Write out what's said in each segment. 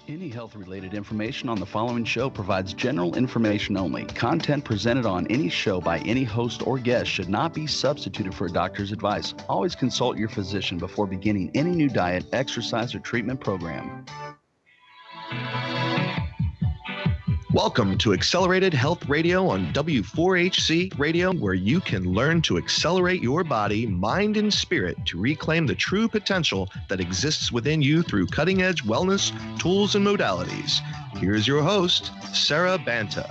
Any health-related information on the following show provides general information only. Content presented on any show by any host or guest should not be substituted for a doctor's advice. Always consult your physician before beginning any new diet, exercise, or treatment program. Welcome to Accelerated Health Radio on W4HC Radio, where you can learn to accelerate your body, mind, and spirit to reclaim the true potential that exists within you through cutting-edge wellness tools and modalities. Here's your host, Sara Banta.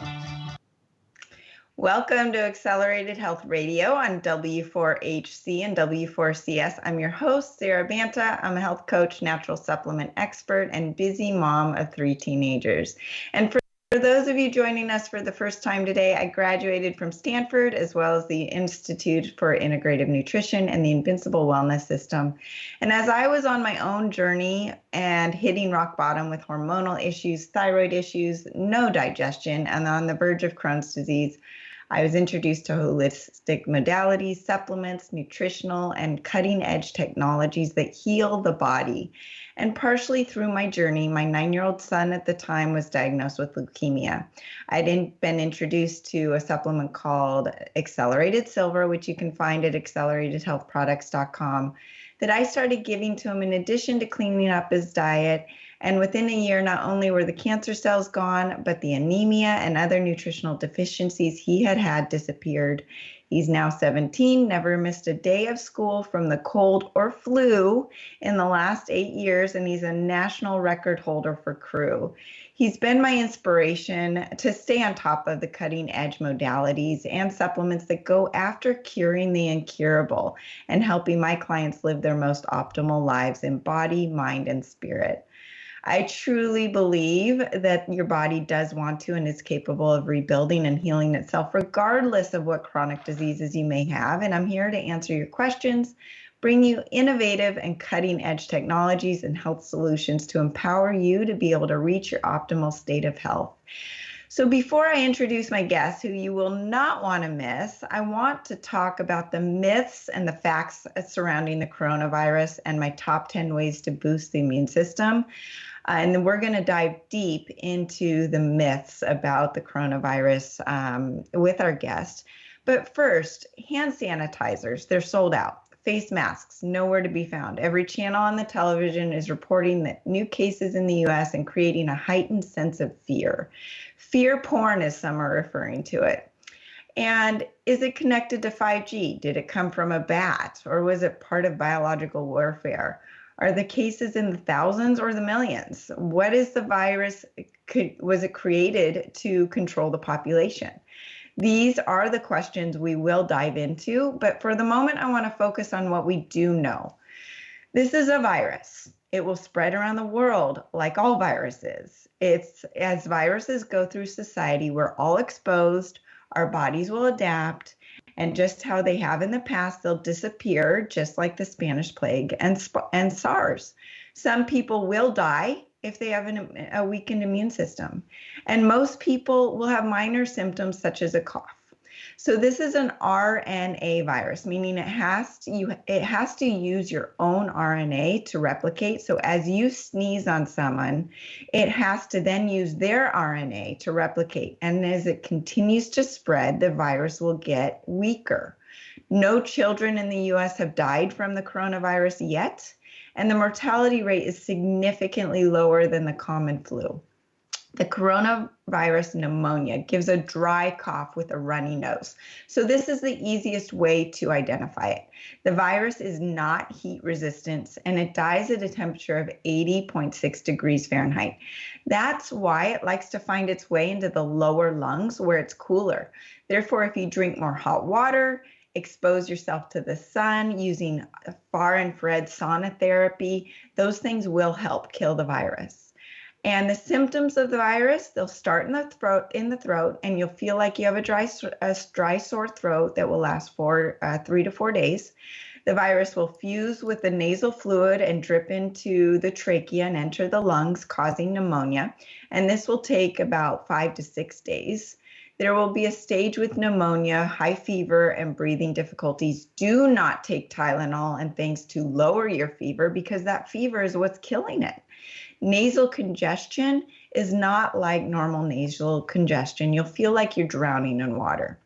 Welcome to Accelerated Health Radio on W4HC and W4CS. I'm your host, Sara Banta. I'm a health coach, natural supplement expert, and busy mom of 3 teenagers. And for those of you joining us for the first time today, I graduated from Stanford as well as the Institute for Integrative Nutrition and the Invincible Wellness System. And as I was on my own journey and hitting rock bottom with hormonal issues, thyroid issues, no digestion, and on the verge of Crohn's disease, I was introduced to holistic modalities, supplements, nutritional, and cutting-edge technologies that heal the body. And partially through my journey, my 9-year-old son at the time was diagnosed with leukemia. I'd been introduced to a supplement called Accelerated Silver, which you can find at acceleratedhealthproducts.com, that I started giving to him in addition to cleaning up his diet. And within a year, not only were the cancer cells gone, but the anemia and other nutritional deficiencies he had disappeared. He's now 17, never missed a day of school from the cold or flu in the last 8 years, and he's a national record holder for crew. He's been my inspiration to stay on top of the cutting edge modalities and supplements that go after curing the incurable and helping my clients live their most optimal lives in body, mind, and spirit. I truly believe that your body does want to and is capable of rebuilding and healing itself, regardless of what chronic diseases you may have. And I'm here to answer your questions, bring you innovative and cutting-edge technologies and health solutions to empower you to be able to reach your optimal state of health. So before I introduce my guest, who you will not want to miss, I want to talk about the myths and the facts surrounding the coronavirus and my top 10 ways to boost the immune system. And then we're going to dive deep into the myths about the coronavirus with our guest. But first, hand sanitizers, they're sold out. Face masks, nowhere to be found. Every channel on the television is reporting that new cases in the U.S. and creating a heightened sense of fear. Fear porn, as some are referring to it. And is it connected to 5G? Did it come from a bat, or was it part of biological warfare? Are the cases in the thousands or the millions? What is the virus? Was it created to control the population? These are the questions we will dive into, but for the moment, I want to focus on what we do know. This is a virus. It will spread around the world like all viruses. As viruses go through society, we're all exposed, our bodies will adapt, and just how they have in the past, they'll disappear, just like the Spanish plague and SARS. Some people will die if they have a weakened immune system. And most people will have minor symptoms such as a cough. So this is an RNA virus, meaning it has to use your own RNA to replicate. So as you sneeze on someone, it has to then use their RNA to replicate. And as it continues to spread, the virus will get weaker. No children in the US have died from the coronavirus yet, and the mortality rate is significantly lower than the common flu. The coronavirus pneumonia gives a dry cough with a runny nose. So this is the easiest way to identify it. The virus is not heat resistant, and it dies at a temperature of 80.6 degrees Fahrenheit. That's why it likes to find its way into the lower lungs where it's cooler. Therefore, if you drink more hot water, expose yourself to the sun using far infrared sauna therapy, those things will help kill the virus. And the symptoms of the virus, they'll start in the throat, and you'll feel like you have a dry sore throat that will last for 3 to 4 days. The virus will fuse with the nasal fluid and drip into the trachea and enter the lungs, causing pneumonia. And this will take about 5 to 6 days. There will be a stage with pneumonia, high fever, and breathing difficulties. Do not take Tylenol and things to lower your fever because that fever is what's killing it. Nasal congestion is not like normal nasal congestion. You'll feel like you're drowning in water.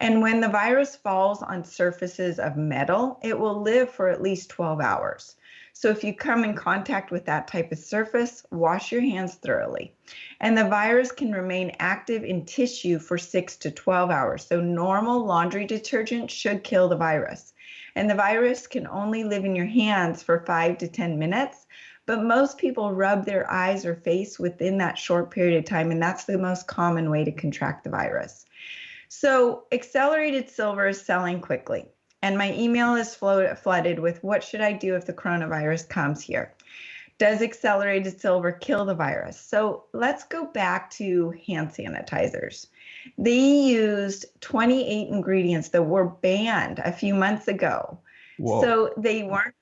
And when the virus falls on surfaces of metal, it will live for at least 12 hours. So if you come in contact with that type of surface, wash your hands thoroughly. And the virus can remain active in tissue for 6 to 12 hours. So normal laundry detergent should kill the virus. And the virus can only live in your hands for 5 to 10 minutes. But most people rub their eyes or face within that short period of time. And that's the most common way to contract the virus. So accelerated silver is selling quickly. And my email is flooded with what should I do if the coronavirus comes here? Does accelerated silver kill the virus? So let's go back to hand sanitizers. They used 28 ingredients that were banned a few months ago. Whoa. So they weren't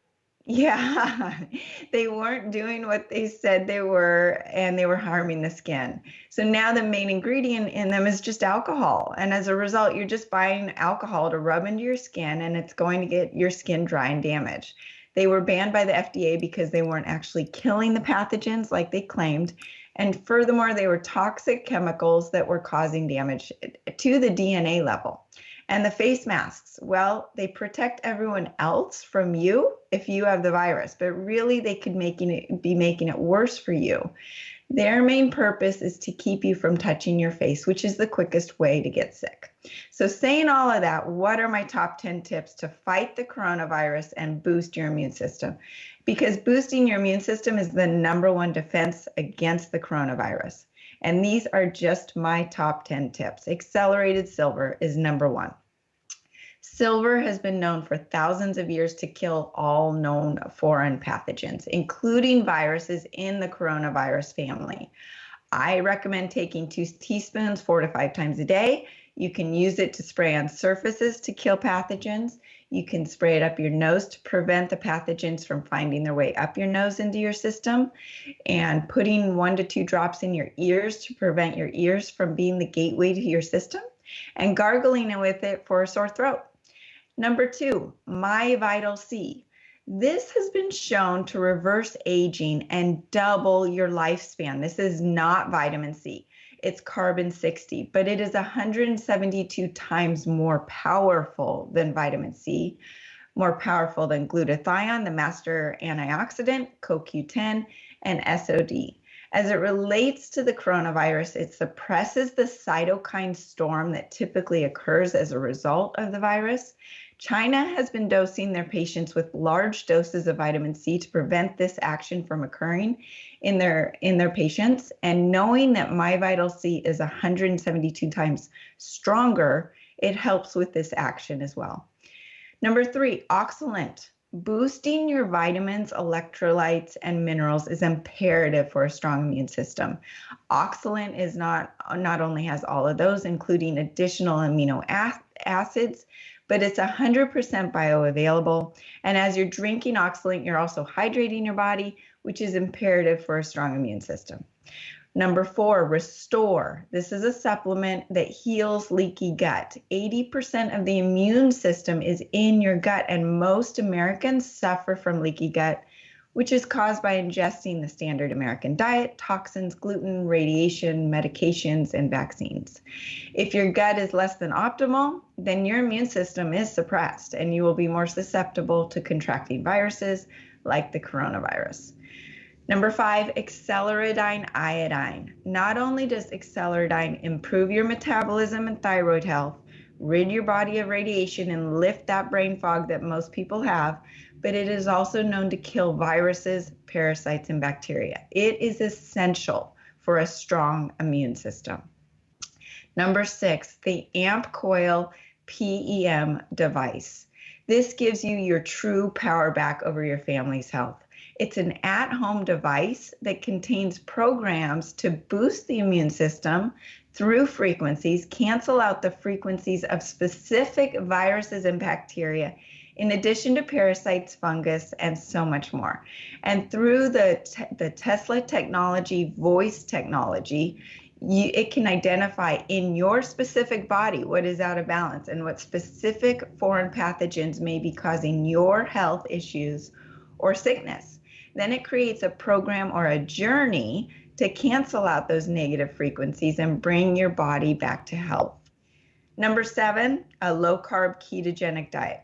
doing what they said they were, and they were harming the skin. So now the main ingredient in them is just alcohol. And as a result, you're just buying alcohol to rub into your skin, and it's going to get your skin dry and damaged. They were banned by the FDA because they weren't actually killing the pathogens like they claimed. And furthermore, they were toxic chemicals that were causing damage to the DNA level. And the face masks, well, they protect everyone else from you if you have the virus, but really they could be making it worse for you. Their main purpose is to keep you from touching your face, which is the quickest way to get sick. So saying all of that, what are my top 10 tips to fight the coronavirus and boost your immune system? Because boosting your immune system is the #1 defense against the coronavirus. And these are just my top 10 tips. Accelerated silver is #1. Silver has been known for thousands of years to kill all known foreign pathogens, including viruses in the coronavirus family. I recommend taking 2 teaspoons 4 to 5 times a day. You can use it to spray on surfaces to kill pathogens. You can spray it up your nose to prevent the pathogens from finding their way up your nose into your system, and putting 1 to 2 drops in your ears to prevent your ears from being the gateway to your system, and gargling with it for a sore throat. #2, My Vital C. This has been shown to reverse aging and double your lifespan. This is not vitamin C. It's carbon 60, but it is 172 times more powerful than vitamin C, more powerful than glutathione, the master antioxidant, CoQ10, and SOD. As it relates to the coronavirus, it suppresses the cytokine storm that typically occurs as a result of the virus. China has been dosing their patients with large doses of vitamin C to prevent this action from occurring in their patients. And knowing that My Vital C is 172 times stronger, it helps with this action as well. #3, Oxalate. Boosting your vitamins, electrolytes, and minerals is imperative for a strong immune system. Oxalate is not only has all of those, including additional amino acids, but it's 100% bioavailable. And as you're drinking oxalate, you're also hydrating your body, which is imperative for a strong immune system. #4, Restore. This is a supplement that heals leaky gut. 80% of the immune system is in your gut, and most Americans suffer from leaky gut, which is caused by ingesting the standard American diet, toxins, gluten, radiation, medications, and vaccines. If your gut is less than optimal, then your immune system is suppressed, and you will be more susceptible to contracting viruses like the coronavirus. #5, Acceleradine iodine. Not only does Acceleradine improve your metabolism and thyroid health, rid your body of radiation, and lift that brain fog that most people have, but it is also known to kill viruses, parasites, and bacteria. It is essential for a strong immune system. #6, the AMP Coil PEM device. This gives you your true power back over your family's health. It's an at-home device that contains programs to boost the immune system through frequencies, cancel out the frequencies of specific viruses and bacteria, in addition to parasites, fungus, and so much more. And through the Tesla technology, voice technology, it can identify in your specific body what is out of balance and what specific foreign pathogens may be causing your health issues or sickness. Then it creates a program or a journey to cancel out those negative frequencies and bring your body back to health. Number 7, a low-carb ketogenic diet.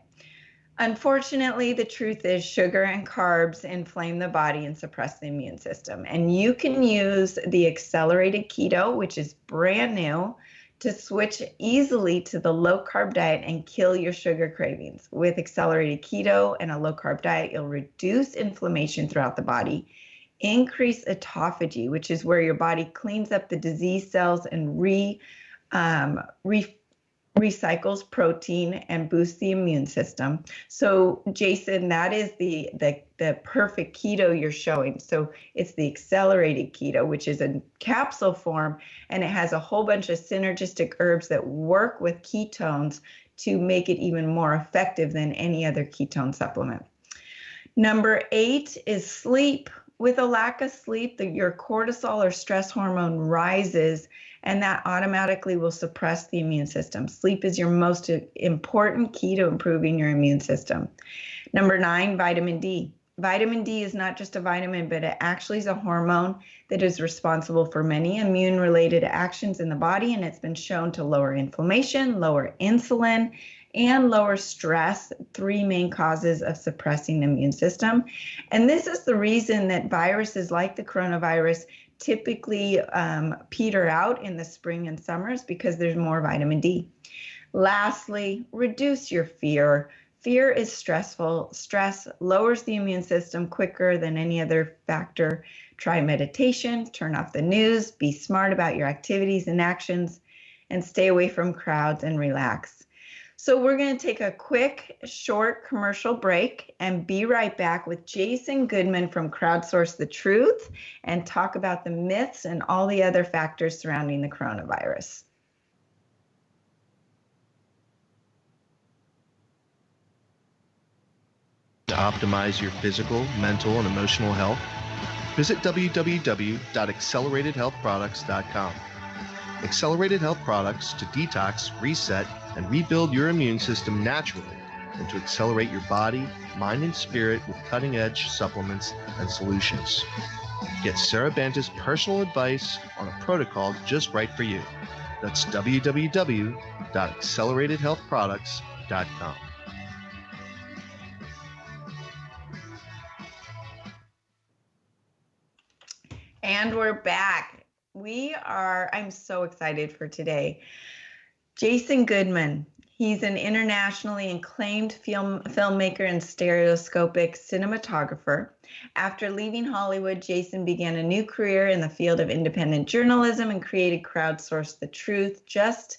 Unfortunately, the truth is sugar and carbs inflame the body and suppress the immune system. And you can use the accelerated keto, which is brand new, to switch easily to the low-carb diet and kill your sugar cravings. With accelerated keto and a low-carb diet, you'll reduce inflammation throughout the body, increase autophagy, which is where your body cleans up the disease cells and recycles protein and boosts the immune system. So Jason, that is the perfect keto you're showing. So it's the accelerated keto, which is a capsule form, and it has a whole bunch of synergistic herbs that work with ketones to make it even more effective than any other ketone supplement. Number 8 is sleep. With a lack of sleep, your cortisol or stress hormone rises, and that automatically will suppress the immune system. Sleep is your most important key to improving your immune system. Number 9, vitamin D. Vitamin D is not just a vitamin, but it actually is a hormone that is responsible for many immune-related actions in the body, and it's been shown to lower inflammation, lower insulin, and lower stress, 3 main causes of suppressing the immune system. And this is the reason that viruses like the coronavirus typically peter out in the spring and summers, because there's more vitamin D. Lastly, reduce your fear. Fear is stressful. Stress lowers the immune system quicker than any other factor. Try meditation, turn off the news, be smart about your activities and actions, and stay away from crowds and relax. So we're going to take a quick, short commercial break and be right back with Jason Goodman from Crowdsource the Truth and talk about the myths and all the other factors surrounding the coronavirus. To optimize your physical, mental, and emotional health, visit www.acceleratedhealthproducts.com. Accelerated Health Products to detox, reset, and rebuild your immune system naturally, and to accelerate your body, mind, and spirit with cutting-edge supplements and solutions. Get Sara Banta's personal advice on a protocol just right for you. That's www.acceleratedhealthproducts.com. And we're back. I'm so excited for today. Jason Goodman, he's an internationally acclaimed filmmaker and stereoscopic cinematographer. After leaving Hollywood, Jason began a new career in the field of independent journalism and created Crowdsource the Truth, just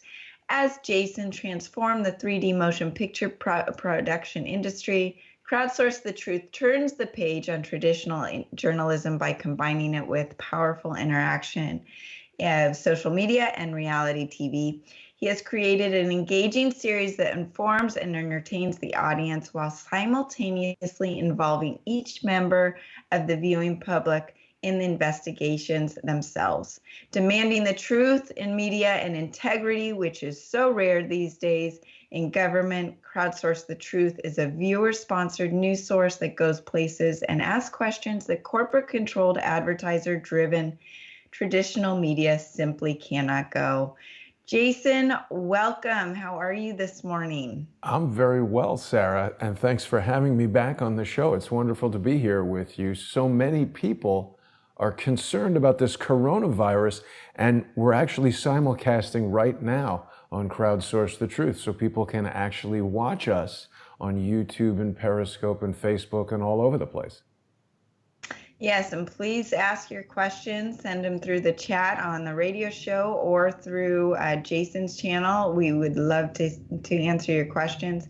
as Jason transformed the 3D motion picture production industry. Crowdsource the Truth turns the page on traditional journalism by combining it with powerful interaction of social media and reality TV. He has created an engaging series that informs and entertains the audience while simultaneously involving each member of the viewing public in the investigations themselves, demanding the truth in media and integrity, which is so rare these days in government. Crowdsource the Truth is a viewer-sponsored news source that goes places and asks questions that corporate-controlled, advertiser-driven traditional media simply cannot go. Jason, welcome. How are you this morning? I'm very well, Sarah, and thanks for having me back on the show. It's wonderful to be here with you. So many people are concerned about this coronavirus, and we're actually simulcasting right now on Crowdsource the Truth, so people can actually watch us on YouTube and Periscope and Facebook and all over the place. Yes, and please ask your questions. Send them through the chat on the radio show or through Jason's channel. We would love to answer your questions.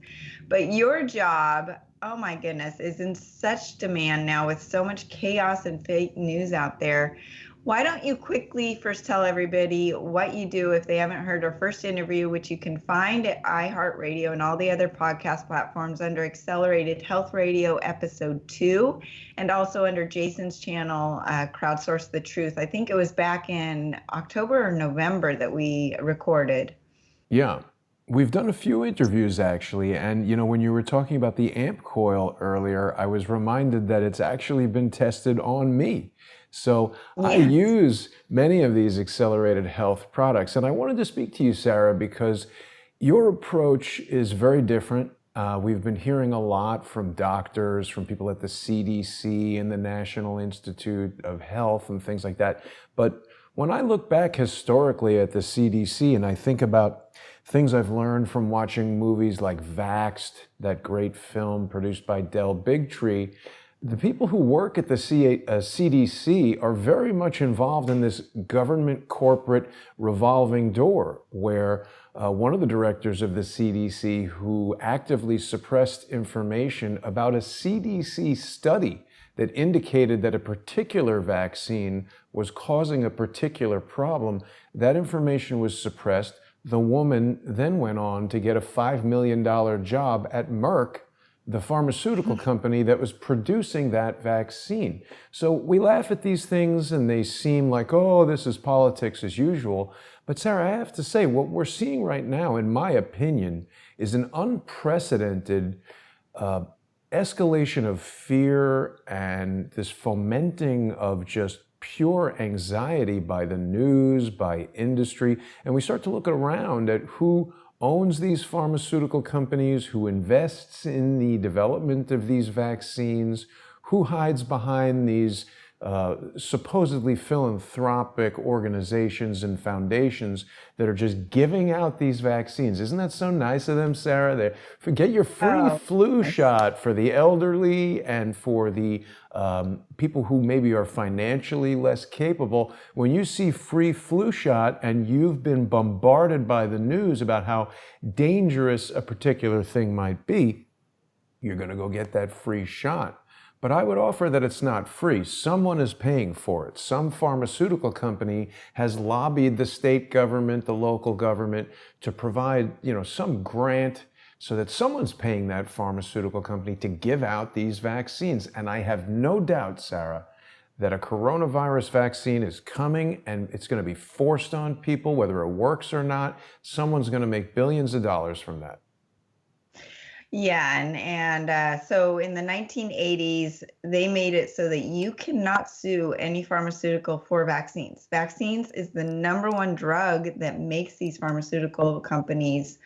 But your job, oh my goodness, is in such demand now with so much chaos and fake news out there. Why don't you quickly first tell everybody what you do if they haven't heard our first interview, which you can find at iHeartRadio and all the other podcast platforms under Accelerated Health Radio Episode 2, and also under Jason's channel, Crowdsource the Truth. I think it was back in October or November that we recorded. Yeah. We've done a few interviews actually, and when you were talking about the AMP coil earlier, I was reminded that it's actually been tested on me. So I use many of these accelerated health products, and I wanted to speak to you, Sara, because your approach is very different. We've been hearing a lot from doctors, from people at the CDC and the National Institute of Health and things like that. But when I look back historically at the CDC and I think about things I've learned from watching movies like Vaxxed, that great film produced by Del Bigtree, the people who work at the CDC are very much involved in this government corporate revolving door where one of the directors of the CDC who actively suppressed information about a CDC study that indicated that a particular vaccine was causing a particular problem, that information was suppressed. The woman then went on to get a $5 million job at Merck, the pharmaceutical company that was producing that vaccine. So we laugh at these things and they seem like, oh, this is politics as usual. But Sara, I have to say, what we're seeing right now, in my opinion, is an unprecedented escalation of fear and this fomenting of just pure anxiety by the news, by industry. And we start to look around at who owns these pharmaceutical companies, who invests in the development of these vaccines, who hides behind these supposedly philanthropic organizations and foundations that are just giving out these vaccines. Isn't that so nice of them, Sara? They forget your free flu shot for the elderly and for the people who maybe are financially less capable. When you see free flu shot and you've been bombarded by the news about how dangerous a particular thing might be, you're going to go get that free shot. But I would offer that it's not free. Someone is paying for it. Some pharmaceutical company has lobbied the state government, the local government to provide, some grant so that someone's paying that pharmaceutical company to give out these vaccines. And I have no doubt, Sara, that a coronavirus vaccine is coming and it's going to be forced on people, whether it works or not. Someone's going to make billions of dollars from that. Yeah, and so in the 1980s, they made it so that you cannot sue any pharmaceutical for vaccines. Vaccines is the number one drug that makes these pharmaceutical companies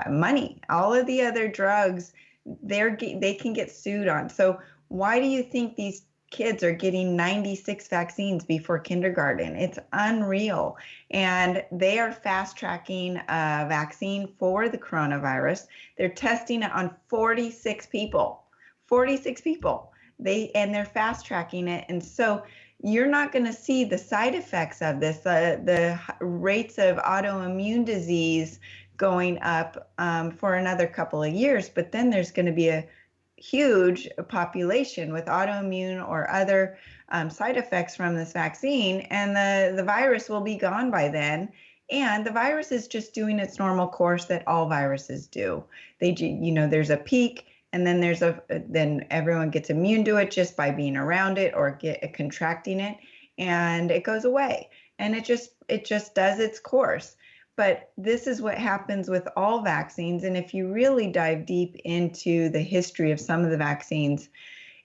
money. All of the other drugs, they can get sued on. So why do you think these kids are getting 96 vaccines before kindergarten? It's unreal. And they are fast tracking a vaccine for the coronavirus. They're testing it on 46 people. 46 people. They're fast tracking it. And so you're not going to see the side effects of this, the rates of autoimmune disease going up for another couple of years. But then there's going to be a huge population with autoimmune or other side effects from this vaccine, and the virus will be gone by then. And the virus is just doing its normal course that all viruses do. There's a peak, and then then everyone gets immune to it just by being around it or contracting it, and it goes away. And it just does its course. But this is what happens with all vaccines. And if you really dive deep into the history of some of the vaccines,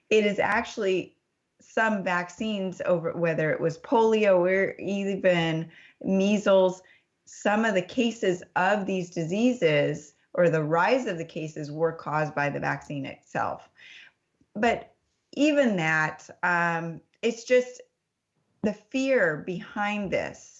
it is actually some vaccines, over whether it was polio or even measles, some of the cases of these diseases or the rise of the cases were caused by the vaccine itself. But even that, it's just the fear behind this.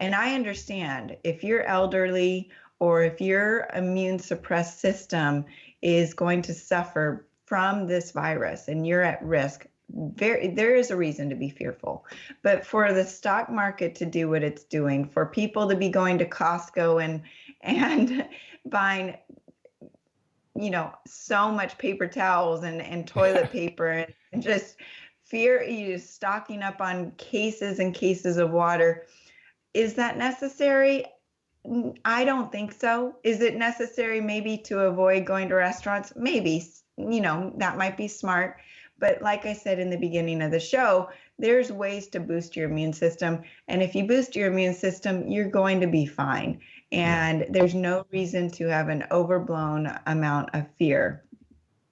And I understand if you're elderly or if your immune suppressed system is going to suffer from this virus and you're at risk, there is a reason to be fearful. But for the stock market to do what it's doing, for people to be going to Costco and buying, so much paper towels and toilet paper and just fear, you stocking up on cases and cases of water. Is that necessary? I don't think so. Is it necessary maybe to avoid going to restaurants? Maybe, that might be smart. But like I said in the beginning of the show, there's ways to boost your immune system. And if you boost your immune system, you're going to be fine. And there's no reason to have an overblown amount of fear.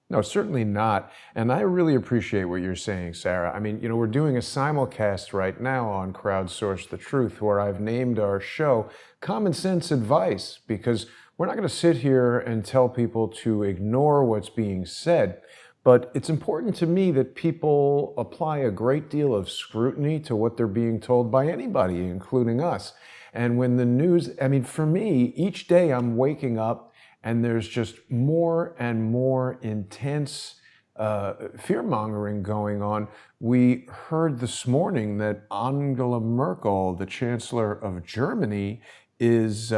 No, certainly not. And I really appreciate what you're saying, Sarah. I mean, we're doing a simulcast right now on Crowdsource the Truth, where I've named our show Common Sense Advice, because we're not going to sit here and tell people to ignore what's being said. But it's important to me that people apply a great deal of scrutiny to what they're being told by anybody, including us. And when the news, for me, each day I'm waking up and there's just more and more intense fear-mongering going on. We heard this morning that Angela Merkel, the Chancellor of Germany, is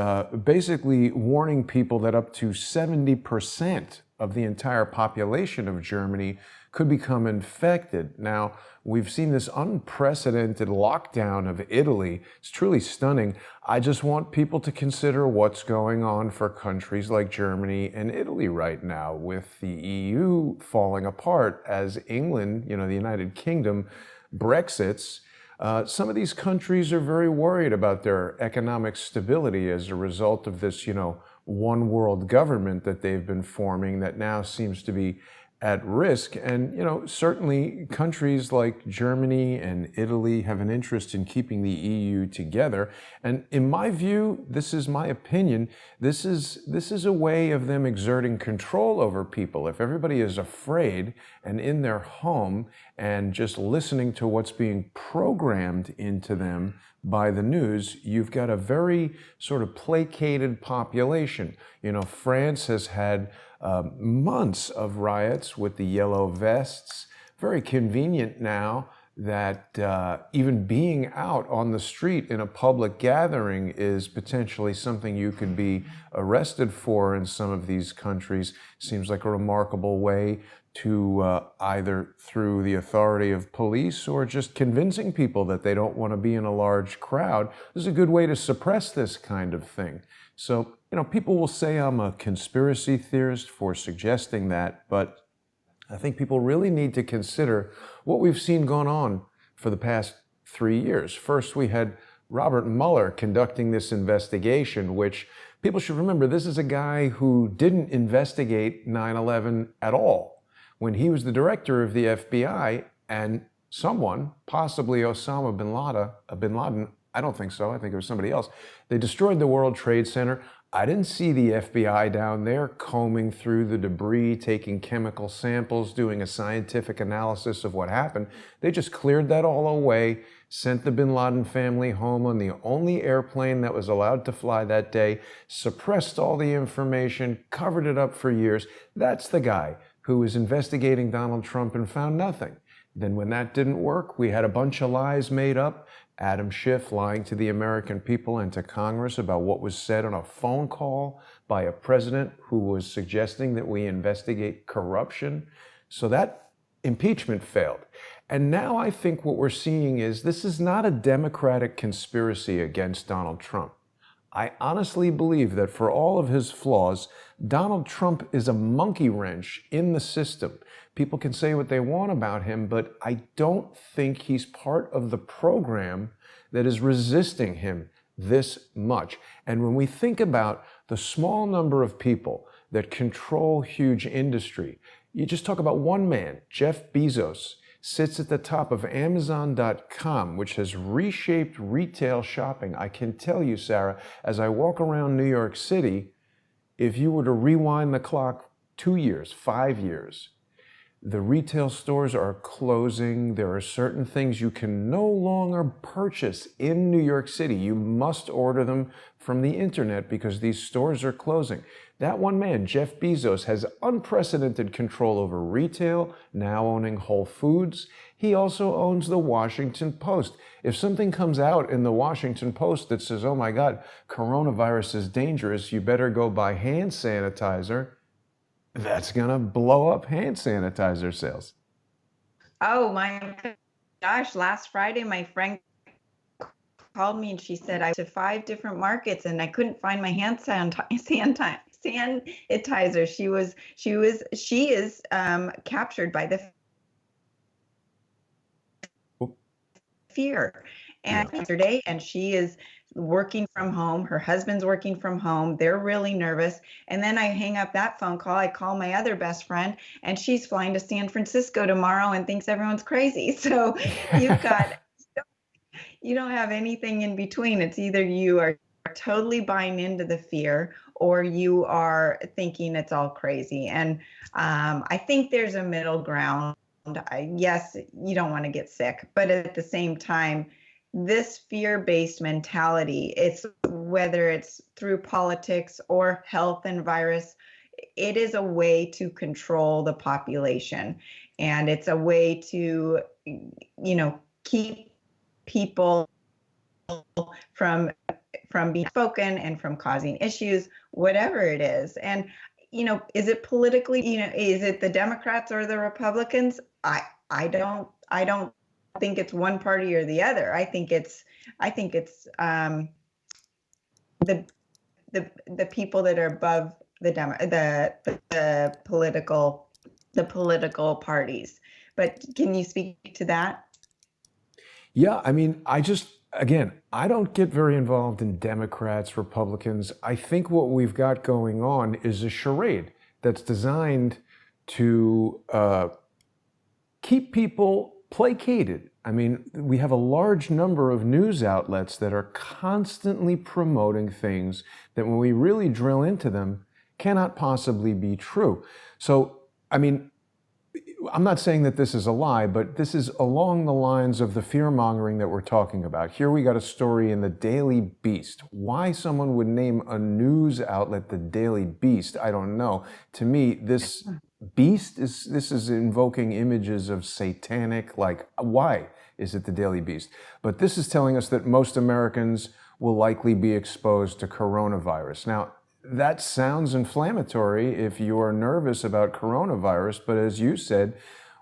basically warning people that up to 70% of the entire population of Germany could become infected. Now, we've seen this unprecedented lockdown of Italy. It's truly stunning. I just want people to consider what's going on for countries like Germany and Italy right now, with the EU falling apart as England, the United Kingdom, Brexits. Some of these countries are very worried about their economic stability as a result of this, one world government that they've been forming that now seems to be at risk. And, certainly countries like Germany and Italy have an interest in keeping the EU together. And in my view, this is my opinion, this is a way of them exerting control over people. If everybody is afraid and in their home and just listening to what's being programmed into them by the news, you've got a very sort of placated population. France has had months of riots with the yellow vests. Very convenient now that even being out on the street in a public gathering is potentially something you could be arrested for in some of these countries. Seems like a remarkable way to either through the authority of police or just convincing people that they don't want to be in a large crowd. This is a good way to suppress this kind of thing. So, people will say I'm a conspiracy theorist for suggesting that, but I think people really need to consider what we've seen going on for the past 3 years. First, we had Robert Mueller conducting this investigation, which people should remember, this is a guy who didn't investigate 9/11 at all. When he was the director of the FBI, and someone, possibly Osama bin Laden, I don't think so, I think it was somebody else, they destroyed the World Trade Center. I didn't see the FBI down there combing through the debris, taking chemical samples, doing a scientific analysis of what happened. They just cleared that all away, sent the bin Laden family home on the only airplane that was allowed to fly that day, suppressed all the information, covered it up for years. That's the guy who was investigating Donald Trump and found nothing. Then when that didn't work, we had a bunch of lies made up. Adam Schiff lying to the American people and to Congress about what was said on a phone call by a president who was suggesting that we investigate corruption. So that impeachment failed. And now I think what we're seeing is this is not a Democratic conspiracy against Donald Trump. I honestly believe that for all of his flaws, Donald Trump is a monkey wrench in the system. People can say what they want about him, but I don't think he's part of the program that is resisting him this much. And when we think about the small number of people that control huge industry, you just talk about one man, Jeff Bezos, sits at the top of Amazon.com, which has reshaped retail shopping. I can tell you, Sarah, as I walk around New York City, if you were to rewind the clock 2 years, 5 years, the retail stores are closing. There are certain things you can no longer purchase in New York City. You must order them from the internet because these stores are closing. That one man, Jeff Bezos, has unprecedented control over retail, now owning Whole Foods. He also owns the Washington Post. If something comes out in the Washington Post that says, oh my God, coronavirus is dangerous, you better go buy hand sanitizer, that's going to blow up hand sanitizer sales. Oh my gosh, last Friday, my friend called me and she said I went to 5 different markets and I couldn't find my hand sanitizer. She is captured by the fear. And yesterday, and she is working from home. Her husband's working from home. They're really nervous. And then I hang up that phone call. I call my other best friend, and she's flying to San Francisco tomorrow and thinks everyone's crazy. So you've got, you don't have anything in between. It's either you are totally buying into the fear or you are thinking it's all crazy. And I think there's a middle ground. Yes, you don't want to get sick, but at the same time, this fear-based mentality, it's whether it's through politics or health and virus, it is a way to control the population. And it's a way to, keep people from being spoken and from causing issues, whatever it is. And is it politically, is it the Democrats or the Republicans? I don't think it's one party or the other. I think it's the people that are above the political parties. But can you speak to that? Yeah, I mean, I don't get very involved in Democrats, Republicans. I think what we've got going on is a charade that's designed to keep people placated. I mean, we have a large number of news outlets that are constantly promoting things that when we really drill into them cannot possibly be true. So, I mean, I'm not saying that this is a lie, but this is along the lines of the fear-mongering that we're talking about. Here we got a story in the Daily Beast. Why someone would name a news outlet the Daily Beast, I don't know. To me, this beast is invoking images of satanic, like, why is it the Daily Beast? But this is telling us that most Americans will likely be exposed to coronavirus. Now, that sounds inflammatory if you are nervous about coronavirus, but as you said,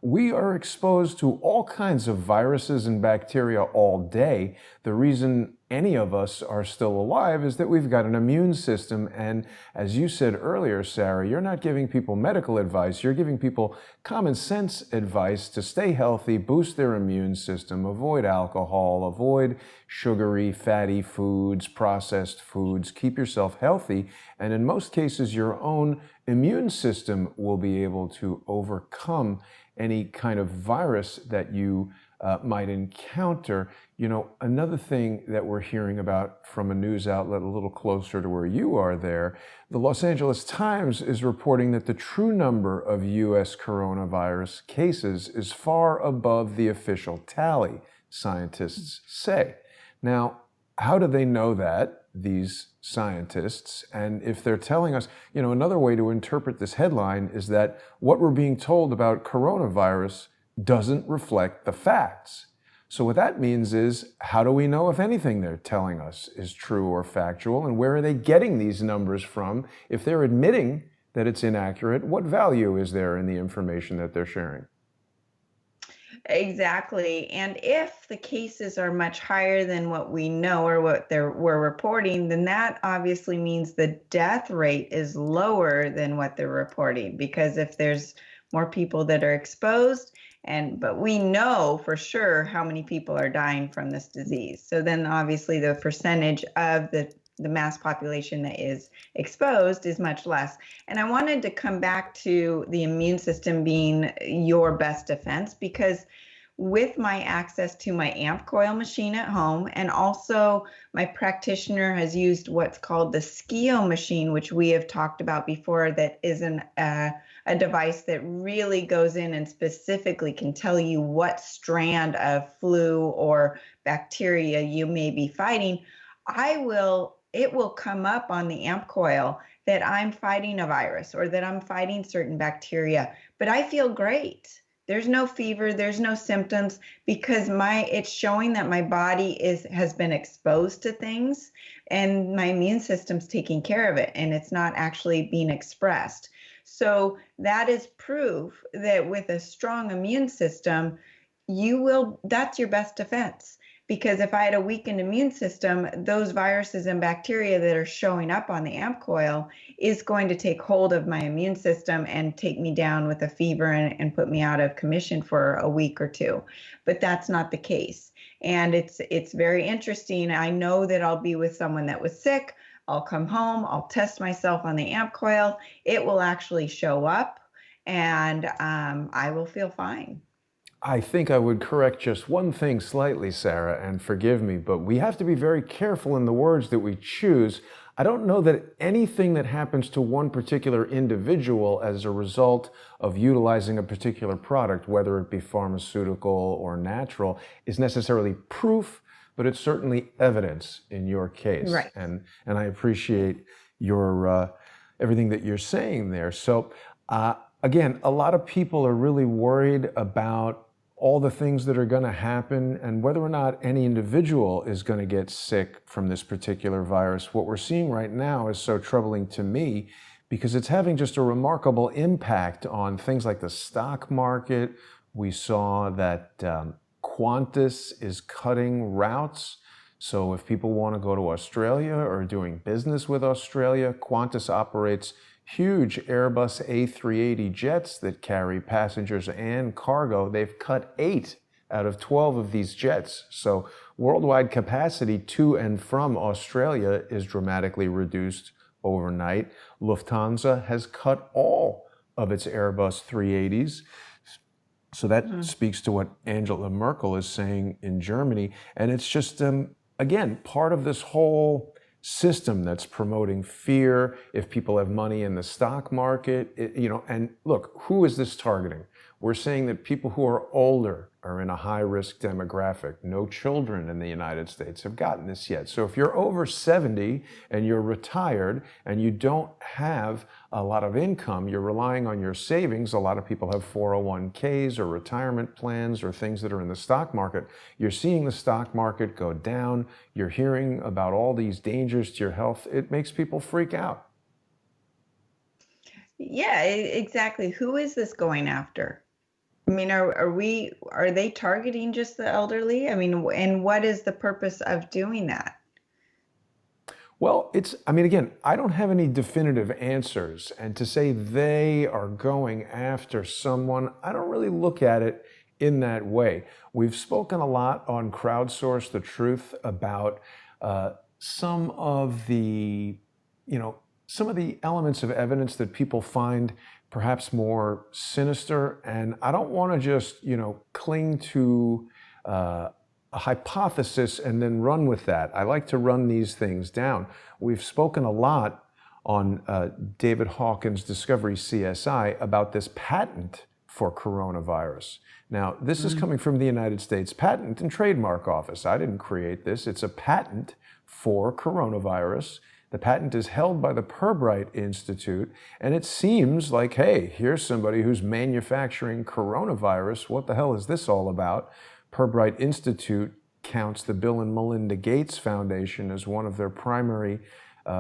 we are exposed to all kinds of viruses and bacteria all day. The reason any of us are still alive is that we've got an immune system. And as you said earlier, Sara, you're not giving people medical advice. You're giving people common sense advice to stay healthy, boost their immune system, avoid alcohol, avoid sugary, fatty foods, processed foods, keep yourself healthy. And in most cases, your own immune system will be able to overcome any kind of virus that you might encounter. Another thing that we're hearing about from a news outlet a little closer to where you are there, the Los Angeles Times is reporting that the true number of U.S. coronavirus cases is far above the official tally, scientists say. Now, how do they know that, these scientists? And if they're telling us, another way to interpret this headline is that what we're being told about coronavirus doesn't reflect the facts. So what that means is, how do we know if anything they're telling us is true or factual? And where are they getting these numbers from? If they're admitting that it's inaccurate, what value is there in the information that they're sharing? Exactly. And if the cases are much higher than what we know or what we're reporting, then that obviously means the death rate is lower than what they're reporting, because if there's more people that are exposed, but we know for sure how many people are dying from this disease. So then obviously the percentage of the mass population that is exposed is much less. And I wanted to come back to the immune system being your best defense, because with my access to my amp coil machine at home, and also my practitioner has used what's called the Skio machine, which we have talked about before, that is a device that really goes in and specifically can tell you what strand of flu or bacteria you may be fighting. It will come up on the amp coil that I'm fighting a virus or that I'm fighting certain bacteria, but I feel great. There's no fever, there's no symptoms, because it's showing that my body has been exposed to things and my immune system's taking care of it, and it's not actually being expressed. So that is proof that with a strong immune system, that's your best defense. Because if I had a weakened immune system, those viruses and bacteria that are showing up on the AMP coil is going to take hold of my immune system and take me down with a fever and put me out of commission for a week or two. But that's not the case. And it's very interesting. I know that I'll be with someone that was sick. I'll come home, I'll test myself on the AMP coil. It will actually show up, and I will feel fine. I think I would correct just one thing slightly, Sara, and forgive me, but we have to be very careful in the words that we choose. I don't know that anything that happens to one particular individual as a result of utilizing a particular product, whether it be pharmaceutical or natural, is necessarily proof, but it's certainly evidence in your case. Right. And I appreciate your everything that you're saying there. So again, a lot of people are really worried about all the things that are going to happen and whether or not any individual is going to get sick from this particular virus. What we're seeing right now is so troubling to me because it's having just a remarkable impact on things like the stock market. We saw that Qantas is cutting routes. So if people want to go to Australia or doing business with Australia, Qantas operates huge Airbus A380 jets that carry passengers and cargo. They've cut 8 out of 12 of these jets. So worldwide capacity to and from Australia is dramatically reduced overnight. Lufthansa has cut all of its Airbus 380s. So that speaks to what Angela Merkel is saying in Germany. And it's just, again, part of this whole system that's promoting fear. If people have money in the stock market, and look, who is this targeting? We're saying that people who are older are in a high-risk demographic. No children in the United States have gotten this yet. So if you're over 70 and you're retired and you don't have a lot of income, you're relying on your savings. A lot of people have 401ks or retirement plans or things that are in the stock market. You're seeing the stock market go down. You're hearing about all these dangers to your health. It makes people freak out. Yeah, exactly. Who is this going after? I mean, are they targeting just the elderly? I mean, and what is the purpose of doing that? Well, again, I don't have any definitive answers. And to say they are going after someone, I don't really look at it in that way. We've spoken a lot on Crowdsource the Truth about some of the elements of evidence that people find perhaps more sinister. And I don't want to just, cling to a hypothesis and then run with that. I like to run these things down. We've spoken a lot on David Hawkins' Discovery CSI about this patent for coronavirus. Now, this is coming from the United States Patent and Trademark Office. I didn't create this. It's a patent for coronavirus. The patent is held by the Pirbright Institute, and it seems like, hey, here's somebody who's manufacturing coronavirus. What the hell is this all about? Pirbright Institute counts the Bill and Melinda Gates Foundation as one of their primary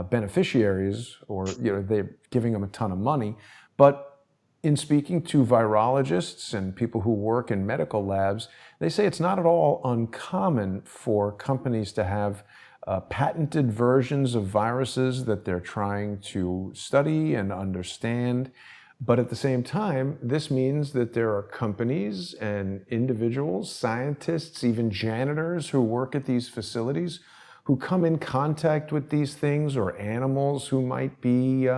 beneficiaries, or they're giving them a ton of money. But in speaking to virologists and people who work in medical labs, they say it's not at all uncommon for companies to have patented versions of viruses that they're trying to study and understand. But at the same time, this means that there are companies and individuals, scientists, even janitors who work at these facilities who come in contact with these things, or animals who might be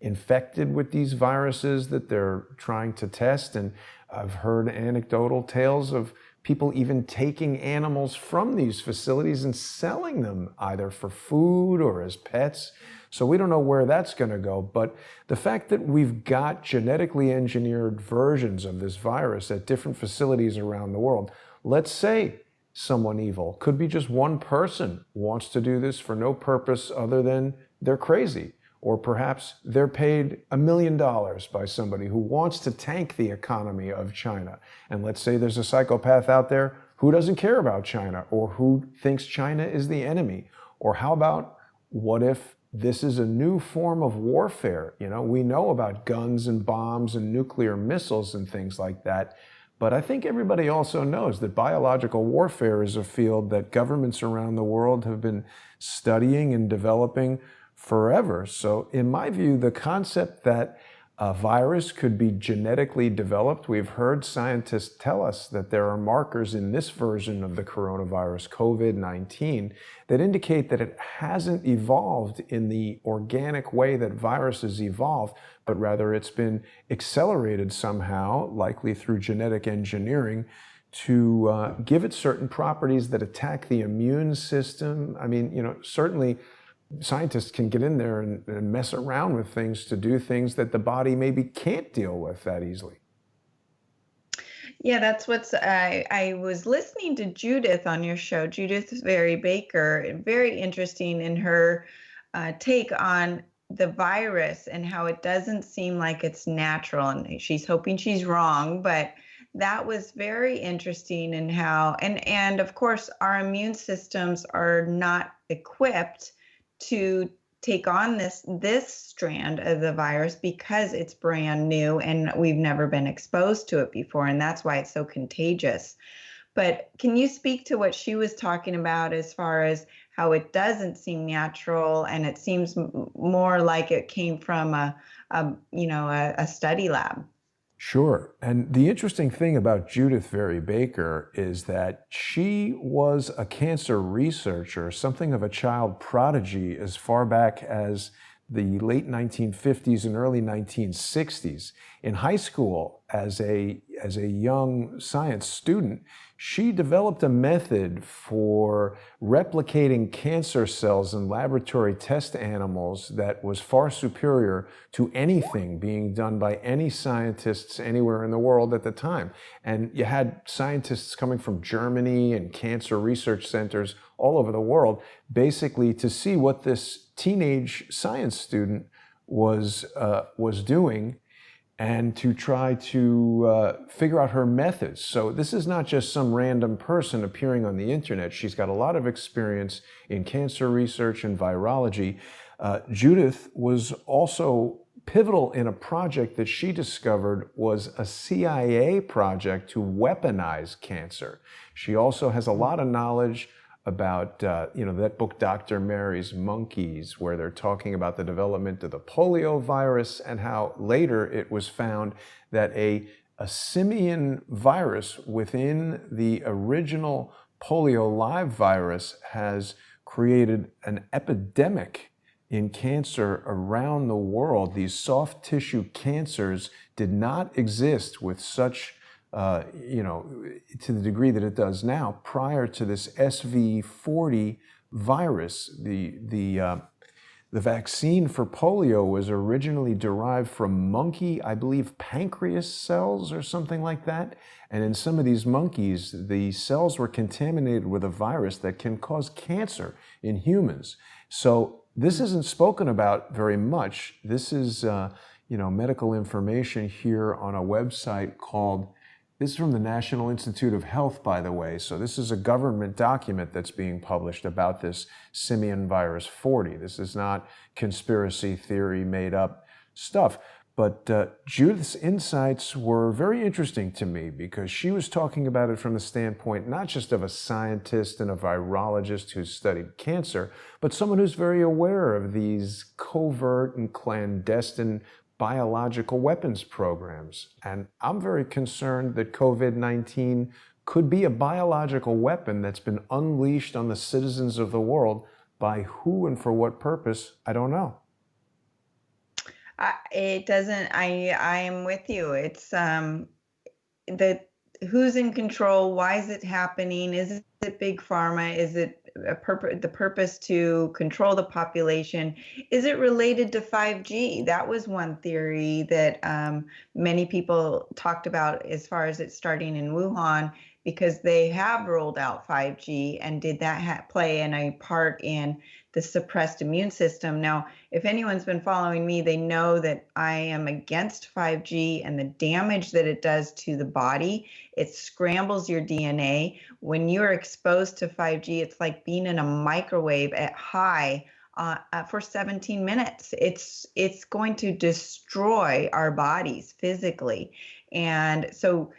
infected with these viruses that they're trying to test. And I've heard anecdotal tales of people even taking animals from these facilities and selling them either for food or as pets. So we don't know where that's going to go. But the fact that we've got genetically engineered versions of this virus at different facilities around the world, let's say someone evil, could be just one person wants to do this for no purpose other than they're crazy. Or perhaps they're paid $1 million by somebody who wants to tank the economy of China. And let's say there's a psychopath out there who doesn't care about China, or who thinks China is the enemy. Or how about, what if this is a new form of warfare. You know, we know about guns and bombs and nuclear missiles and things like that. But I think everybody also knows that biological warfare is a field that governments around the world have been studying and developing forever. So in my view, the concept that a virus could be genetically developed, we've heard scientists tell us that there are markers in this version of the coronavirus, COVID-19, that indicate that it hasn't evolved in the organic way that viruses evolve, but rather it's been accelerated somehow, likely through genetic engineering, to give it certain properties that attack the immune system. I mean, you know, certainly scientists can get in there and mess around with things to do things that the body maybe can't deal with that easily. Yeah, that's what's, I was listening to Judith on your show, Judith Very Baker, very interesting in her take on the virus and how it doesn't seem like it's natural. And she's hoping she's wrong, but that was very interesting in how, and of course, our immune systems are not equipped to take on this strand of the virus because it's brand new and we've never been exposed to it before, and that's why it's so contagious. But can you speak to what she was talking about as far as how it doesn't seem natural and it seems more like it came from a study lab? Sure. And the interesting thing about Judith Very Baker is that she was a cancer researcher, something of a child prodigy as far back as the late 1950s and early 1960s. In high school, as a young science student, she developed a method for replicating cancer cells in laboratory test animals that was far superior to anything being done by any scientists anywhere in the world at the time. And you had scientists coming from Germany and cancer research centers all over the world, basically to see what this teenage science student was doing, and to try to figure out her methods. So this is not just some random person appearing on the internet. She's got a lot of experience in cancer research and virology. Judith was also pivotal in a project that she discovered was a CIA project to weaponize cancer. She also has a lot of knowledge about, that book, Dr. Mary's Monkeys, where they're talking about the development of the polio virus and how later it was found that a simian virus within the original polio live virus has created an epidemic in cancer around the world. These soft tissue cancers did not exist with such to the degree that it does now, prior to this SV40 virus. The vaccine for polio was originally derived from monkey, I believe, pancreas cells or something like that. And in some of these monkeys, the cells were contaminated with a virus that can cause cancer in humans. So this isn't spoken about very much. This is, medical information here on a website called, this is from the National Institute of Health, by the way. So this is a government document that's being published about this simian virus 40. This is not conspiracy theory made up stuff. But Judith's insights were very interesting to me because she was talking about it from the standpoint not just of a scientist and a virologist who's studied cancer, but someone who's very aware of these covert and clandestine biological weapons programs. And I'm very concerned that COVID-19 could be a biological weapon that's been unleashed on the citizens of the world. By who and for what purpose, I don't know. It doesn't, I am with you. It's who's in control? Why is it happening? Is it big pharma? Is it the purpose to control the population? Is it related to 5G? That was one theory that many people talked about as far as it starting in Wuhan, because they have rolled out 5G, and did that play in a part in the suppressed immune system? Now, if anyone's been following me, they know that I am against 5G and the damage that it does to the body. It scrambles your DNA. When you're exposed to 5G, it's like being in a microwave at high for 17 minutes. It's going to destroy our bodies physically. And so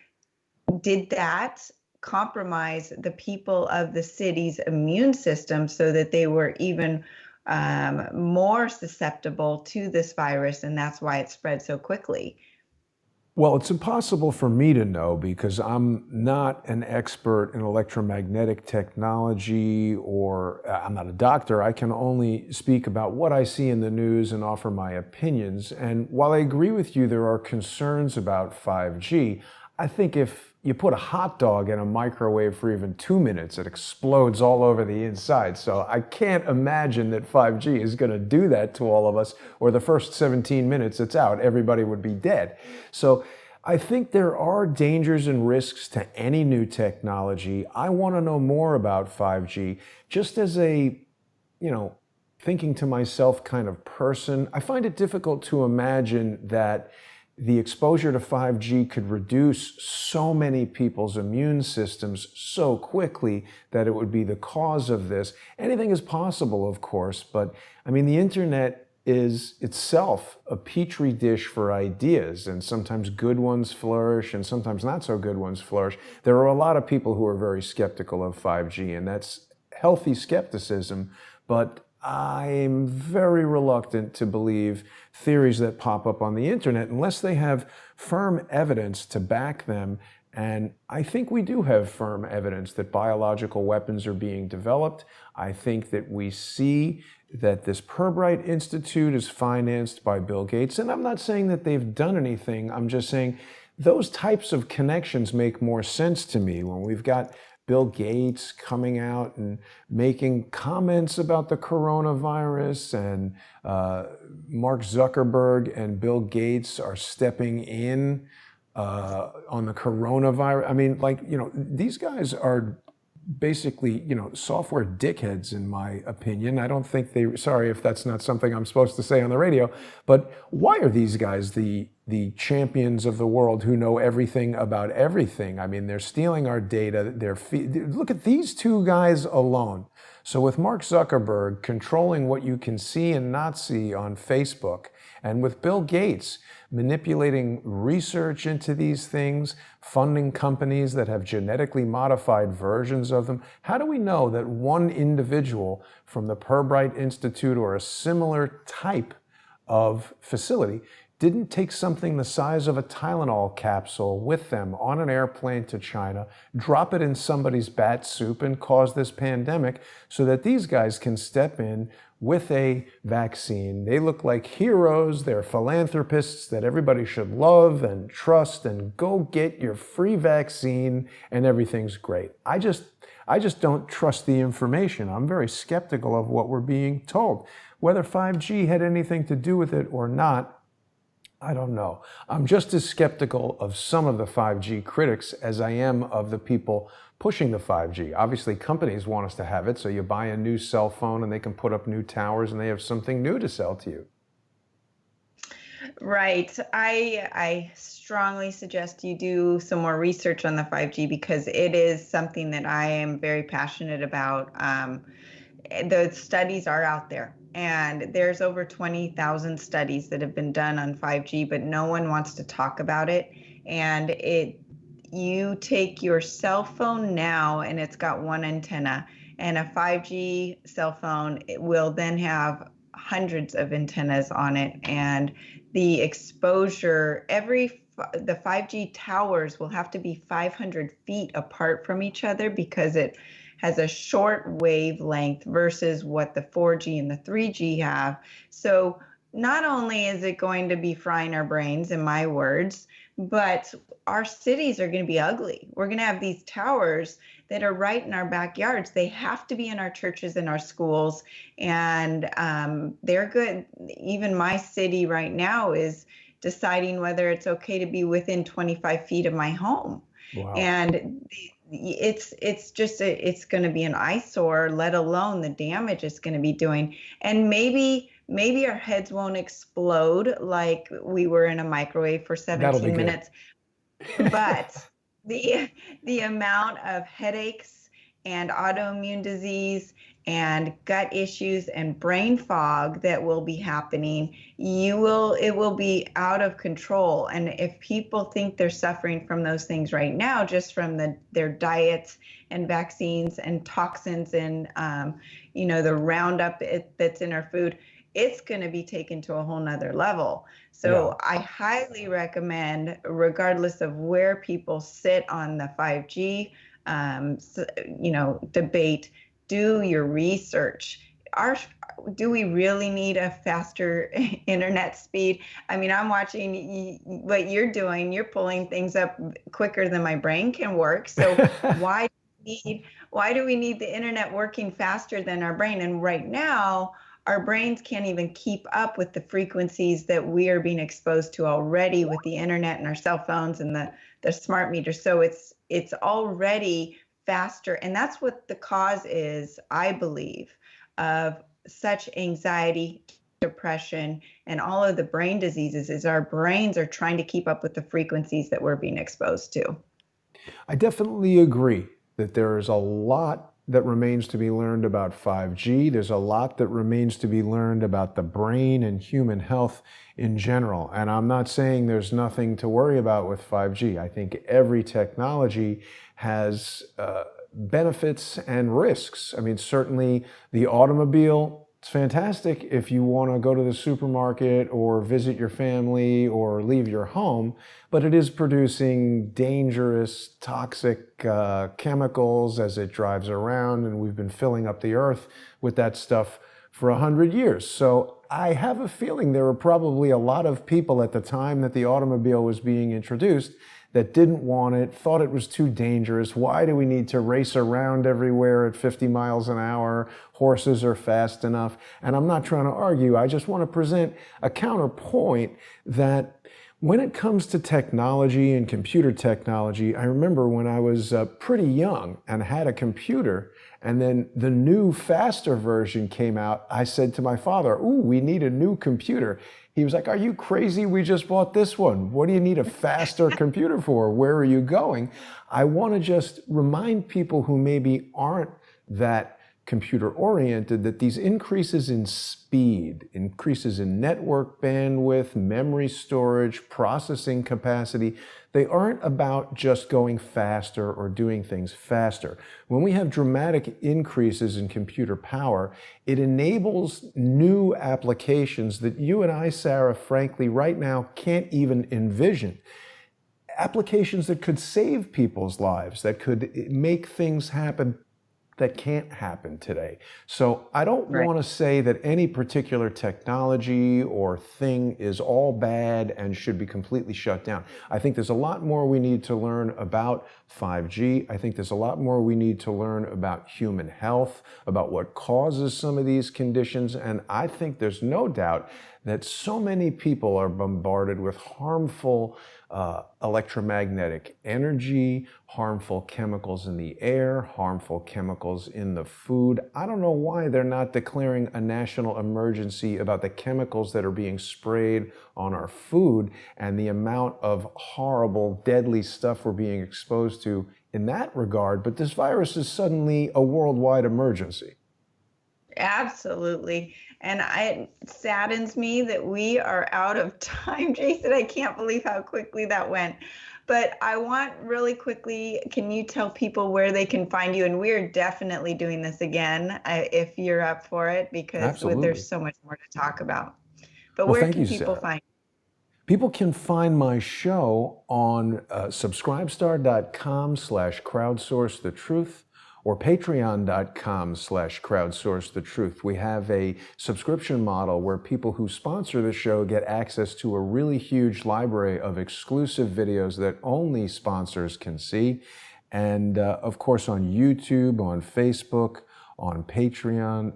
did that compromise the people of the city's immune system so that they were even more susceptible to this virus, and that's why it spread so quickly? Well, it's impossible for me to know because I'm not an expert in electromagnetic technology, or I'm not a doctor. I can only speak about what I see in the news and offer my opinions. And while I agree with you, there are concerns about 5G. I think if you put a hot dog in a microwave for even 2 minutes, it explodes all over the inside. So I can't imagine that 5G is going to do that to all of us, or the first 17 minutes it's out, everybody would be dead. So I think there are dangers and risks to any new technology. I want to know more about 5G just as a, thinking to myself kind of person. I find it difficult to imagine that the exposure to 5G could reduce so many people's immune systems so quickly that it would be the cause of this. Anything is possible, of course, but I mean, the internet is itself a petri dish for ideas, and sometimes good ones flourish and sometimes not so good ones flourish. There are a lot of people who are very skeptical of 5G, and that's healthy skepticism, but I'm very reluctant to believe theories that pop up on the internet unless they have firm evidence to back them. And I think we do have firm evidence that biological weapons are being developed. I think that we see that this Pirbright Institute is financed by Bill Gates. And I'm not saying that they've done anything. I'm just saying those types of connections make more sense to me when we've got Bill Gates coming out and making comments about the coronavirus, and Mark Zuckerberg and Bill Gates are stepping in on the coronavirus. I mean, these guys are basically, software dickheads, in my opinion. I don't think sorry if that's not something I'm supposed to say on the radio, but why are these guys the champions of the world who know everything about everything? I mean, they're stealing our data. Look at these two guys alone. So with Mark Zuckerberg controlling what you can see and not see on Facebook, and with Bill Gates manipulating research into these things, funding companies that have genetically modified versions of them, how do we know that one individual from the Pirbright Institute or a similar type of facility didn't take something the size of a Tylenol capsule with them on an airplane to China, drop it in somebody's bat soup, and cause this pandemic so that these guys can step in with a vaccine? They look like heroes. They're philanthropists that everybody should love and trust, and go get your free vaccine and everything's great. I just don't trust the information. I'm very skeptical of what we're being told. Whether 5G had anything to do with it or not, I don't know. I'm just as skeptical of some of the 5G critics as I am of the people pushing the 5G. Obviously, companies want us to have it, so you buy a new cell phone and they can put up new towers and they have something new to sell to you. Right. I strongly suggest you do some more research on the 5G because it is something that I am very passionate about. The studies are out there, and there's over 20,000 studies that have been done on 5G, but no one wants to talk about it. And you take your cell phone now and it's got one antenna, and a 5G cell phone will then have hundreds of antennas on it, and the exposure, the 5G towers will have to be 500 feet apart from each other because it has a short wavelength versus what the 4G and the 3G have. So not only is it going to be frying our brains, in my words, but our cities are going to be ugly. We're going to have these towers that are right in our backyards. They have to be in our churches and our schools, and they're good. Even my city right now is deciding whether it's okay to be within 25 feet of my home. Wow. And it's going to be an eyesore, let alone the damage it's going to be doing. And maybe our heads won't explode like we were in a microwave for 17 minutes. But the amount of headaches and autoimmune disease and gut issues and brain fog that will be happening, it will be out of control. And if people think they're suffering from those things right now, just from their diets and vaccines and toxins and the Roundup that's in our food, it's going to be taken to a whole nother level. So I highly recommend, regardless of where people sit on the 5G, debate, do your research. Do we really need a faster internet speed? I mean, I'm watching what you're doing. You're pulling things up quicker than my brain can work. So why do we need the internet working faster than our brain? And right now, our brains can't even keep up with the frequencies that we are being exposed to already with the internet and our cell phones and the smart meters. So it's already faster. And that's what the cause is, I believe, of such anxiety, depression, and all of the brain diseases, is our brains are trying to keep up with the frequencies that we're being exposed to. I definitely agree that there is a lot that remains to be learned about 5G. There's a lot that remains to be learned about the brain and human health in general. And I'm not saying there's nothing to worry about with 5G. I think every technology has benefits and risks. I mean, certainly the automobile, it's fantastic if you want to go to the supermarket or visit your family or leave your home, but it is producing dangerous, toxic chemicals as it drives around, and we've been filling up the earth with that stuff for 100 years. So I have a feeling there were probably a lot of people at the time that the automobile was being introduced that didn't want it, thought it was too dangerous. Why do we need to race around everywhere at 50 miles an hour? Horses are fast enough. And I'm not trying to argue. I just want to present a counterpoint that when it comes to technology and computer technology, I remember when I was pretty young and had a computer, and then the new, faster version came out, I said to my father, "Ooh, we need a new computer." He was like, "Are you crazy? We just bought this one. What do you need a faster computer for? Where are you going?" I want to just remind people who maybe aren't that computer oriented that these increases in speed, increases in network bandwidth, memory storage, processing capacity, they aren't about just going faster or doing things faster. When we have dramatic increases in computer power, it enables new applications that you and I, Sara, frankly, right now can't even envision. Applications that could save people's lives, that could make things happen that can't happen today. So I don't want to say that any particular technology or thing is all bad and should be completely shut down. I think there's a lot more we need to learn about 5G. I think there's a lot more we need to learn about human health, about what causes some of these conditions. And I think there's no doubt that so many people are bombarded with harmful electromagnetic energy, harmful chemicals in the air, harmful chemicals in the food. I don't know why they're not declaring a national emergency about the chemicals that are being sprayed on our food and the amount of horrible, deadly stuff we're being exposed to in that regard. But this virus is suddenly a worldwide emergency. Absolutely. And it saddens me that we are out of time, Jason. I can't believe how quickly that went. But I want really quickly, can you tell people where they can find you? And we're definitely doing this again if you're up for it, because there's so much more to talk about. But where can people find you? People can find my show on subscribestar.com/crowdsourcethetruth or patreon.com/crowdsourcethetruth. We have a subscription model where people who sponsor the show get access to a really huge library of exclusive videos that only sponsors can see. And of course on YouTube, on Facebook, on Patreon,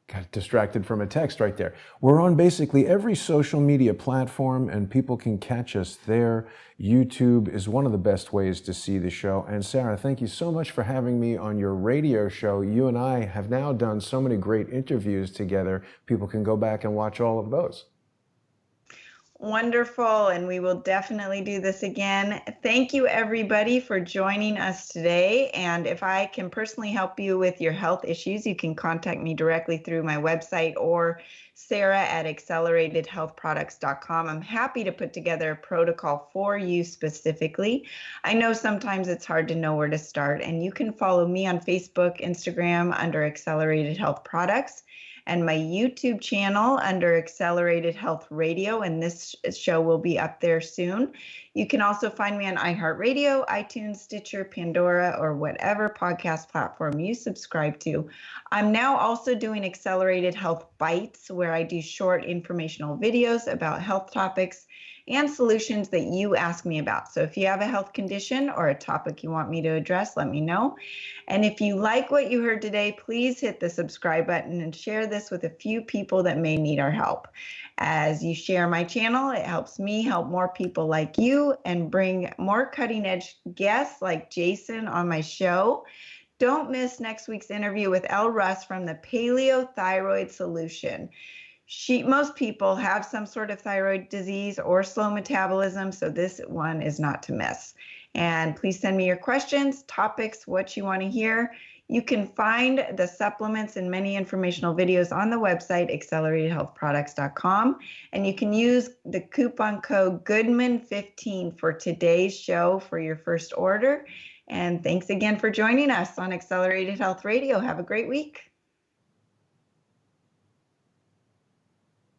got distracted from a text right there. We're on basically every social media platform and people can catch us there. YouTube is one of the best ways to see the show. And Sara, thank you so much for having me on your radio show. You and I have now done so many great interviews together. People can go back and watch all of those. Wonderful, and we will definitely do this again. Thank you, everybody, for joining us today. And if I can personally help you with your health issues, you can contact me directly through my website or Sara at acceleratedhealthproducts.com. I'm happy to put together a protocol for you specifically. I know sometimes it's hard to know where to start, and you can follow me on Facebook, Instagram under Accelerated Health Products, and my YouTube channel under Accelerated Health Radio, and this show will be up there soon. You can also find me on iHeartRadio, iTunes, Stitcher, Pandora, or whatever podcast platform you subscribe to. I'm now also doing Accelerated Health Bites, where I do short informational videos about health topics and solutions that you ask me about. So if you have a health condition or a topic you want me to address, let me know. And if you like what you heard today, please hit the subscribe button and share this with a few people that may need our help. As you share my channel, it helps me help more people like you and bring more cutting edge guests like Jason on my show. Don't miss next week's interview with Elle Russ from the Paleo Thyroid Solution. Most people have some sort of thyroid disease or slow metabolism, so this one is not to miss. And please send me your questions, topics, what you want to hear. You can find the supplements and many informational videos on the website, acceleratedhealthproducts.com. And you can use the coupon code Goodman15 for today's show for your first order. And thanks again for joining us on Accelerated Health Radio. Have a great week.